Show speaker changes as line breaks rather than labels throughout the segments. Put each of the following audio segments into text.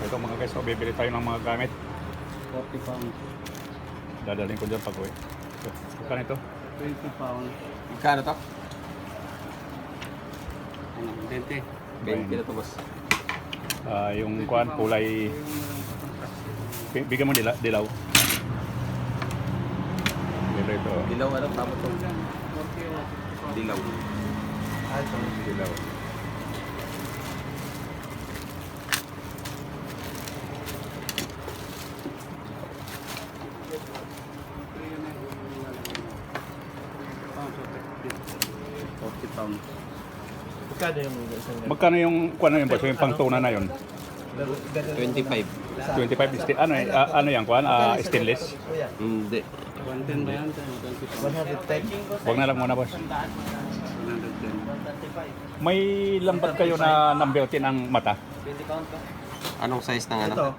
Ito mga guys, so bibili tayo ng mga gamit.
40 pounds.
Dadalhin ko dyan pag uwi. So, magkano ito?
20 pounds.
Magkano to?
Ano, 20.
20 na to, boss.
Yung kuan, kulay... Bigyan mo dilaw. Ito.
Dilaw, ano? Tama to. Dilaw.
Dilaw.
Pounds.
Magkano yung isang
Magkano yung kuan na yun boss? Yung pangtuna na yun?
25.
25 ano yan kuan? Stainless?
Hindi.
110 ba yan?
110.
Huwag na lang muna boss.
110.
May lambat kayo na nambeotin ang mata?
Anong size ng ano?
Ito.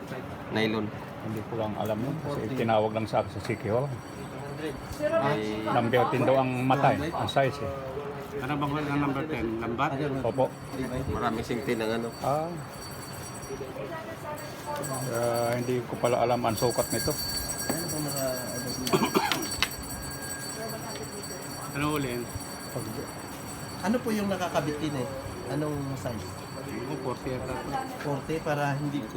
Nylon.
Hindi ko lang alam yun. Kasi tinawag lang sa akin sa CQ.
May
Nambeotin daw ang mata eh. Ang size eh.
Ano bang wala ng number 10? Lambat?
Opo.
marami singti ng ano.
Hindi ko pala alam ang sukat nito.
Ano ba mga
Ano ulit?
ano po yung nakakabit din eh? Anong size?
Ako 40 yata.
40 para hindi ko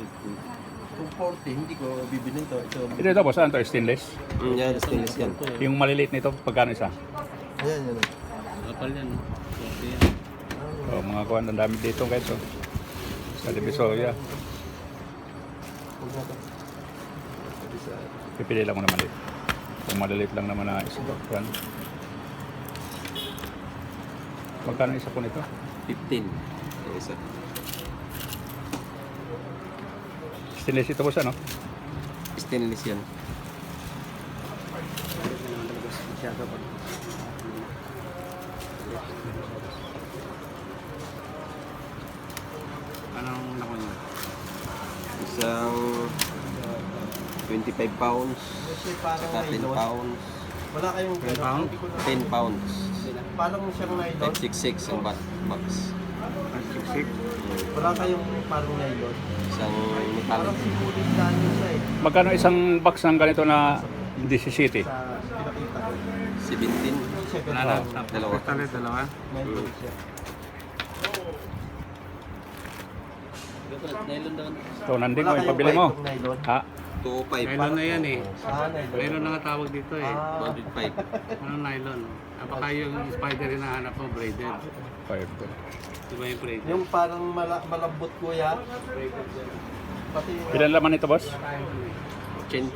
kung 40 hindi ko bibilin to.
Ito boss, ano to? Stainless?
Yan, stainless yan.
Yung maliliit nito, pagkano isa?
Ayan, yan.
Kapal yan. 40 yan.
So, mga kuhan, ang dami dito guys. So. Sa Divisoria. Pipili lang mo naman dito. Kung maliliit lang naman na isa. Kuhan. Magkano isa po nito?
15. Yung isa.
Stainless ito boss, ano?
Stainless yan.
Anong naku niya?
Isang 25 pounds.
Kasi parang
Saka 10
nylon.
pounds.
Wala kayong
10 pound?
10 pounds.
Parang siyang nylon.
566 ang box.
66.
Wala kayong parang nylon.
Isang
Parang
metallic.
simulit lang yun siya eh.
Magkano isang box ng ganito na 17?
Sa pinakita ko.
17.
Siya
Wala
ganun.
na.
Dalawa.
Talit, dalawa.
Nylon siya.
So, nanding ko,
Wala kayong
ipabili mo.
white nylon.
Ha?
205.
Nylon na yan eh.
Nylon.
Nylon na nga tawag dito eh.
105.
Anong nylon? Baka yung spider yung nahanap mo, braided.
5.
Di ba yung braided?
Yung parang malambot kuya. Pati
Ilan laman ito boss?
80.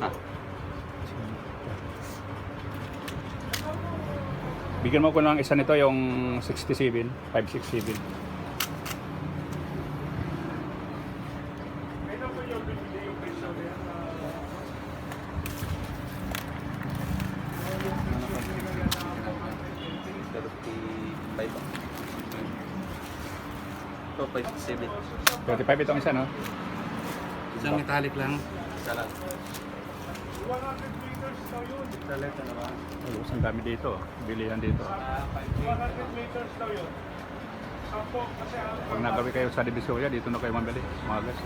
Bigyan mo ko ng isa nito yung 67, 567.
Ito, 567.
35 itong isa, no?
Isang metallic lang.
Isa lang.
Talit, ano ba?
Oh, ang dami dito. Bilihan dito. Pag nagawi kayo sa Divisoria, dito na kayo mabili. Mga guys.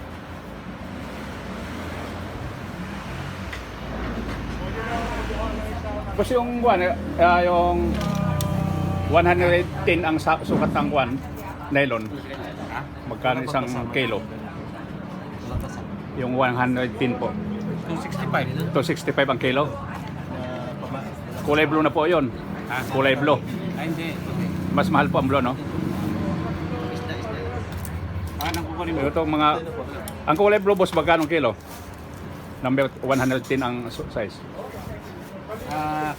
Kasi yung buwan, yung 110 ang sukat ng buwan, nylon. Magkano isang kilo? Yung 110 po.
265.
265 ang kilo. Kulay blue na po yun. Kulay blue.
Ay, hindi.
Mas mahal po ang blue, no?
Nang kukunin mo.
Ito mga... Ang kulay blue, boss, magkano ang kilo? Number 110 ang size.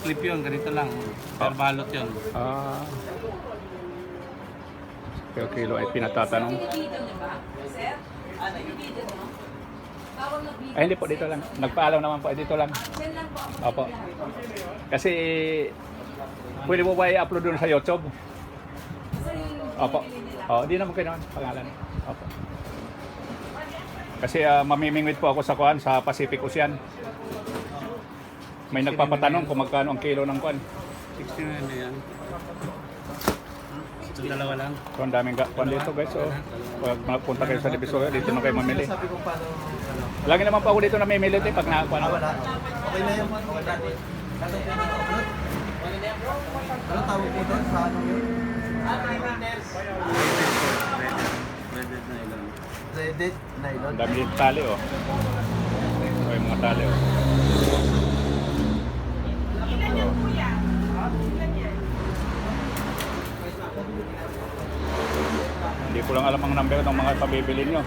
Clip yun, ganito lang. Per balot yun.
Per kilo ay pinatatanong. Ay, hindi po, dito lang. Nagpaalam naman po, dito lang. Opo. Kasi, pwede mo ba i-upload doon sa YouTube? Opo. Di naman kayo naman pangalan. Opo. Kasi mamimingwit po ako sa kuan sa Pacific Ocean. May nagpapatanong kung magkano ang kilo ng kuan.
69 na yan. So, dalawa lang.
So, ang daming kwan dito guys. So, pag punta kayo sa Divisoria, dito na kayo mamili.
Sabi ko paano, ano,
Lagi naman pa ako dito na mamili pag nakakuha na.
wala. Okay na yung wala. Ano tawag po doon sa ano yun?
Breaded nylon.
Threaded nylon.
Ang dami dito tali oh. So, yung mga tali oh. Hindi ko lang alam ang number ng mga pabibili nyo.